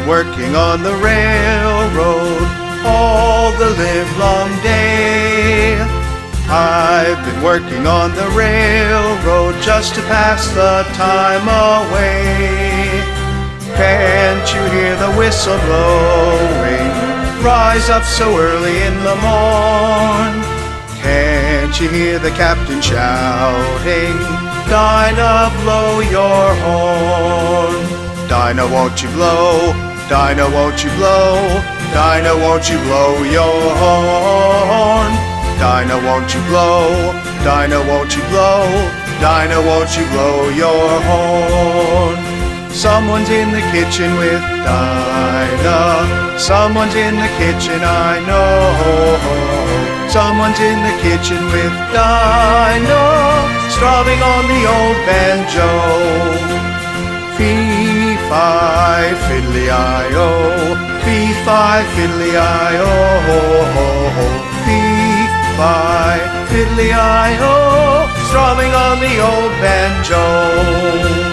been working on the railroad all the livelong day. I've been working on the railroad just to pass the time away. Can't you hear the whistle blowing? Rise up so early in the morn. Can't you hear the captain shouting? Dinah, blow your horn. Dinah, won't you blow? Dinah, won't you blow? Dinah, won't you blow your horn? Dinah, won't you blow? Dinah, won't you blow? Dinah, won't you blow your horn? Someone's in the kitchen with Dinah. Someone's in the kitchen, I know. Someone's in the kitchen with Dinah, strumming on the old banjo. Fee-fi, fiddle-i-o, fee-fi, fiddle-i-o, fee-fi, fiddle-i-o, strumming on the old banjo.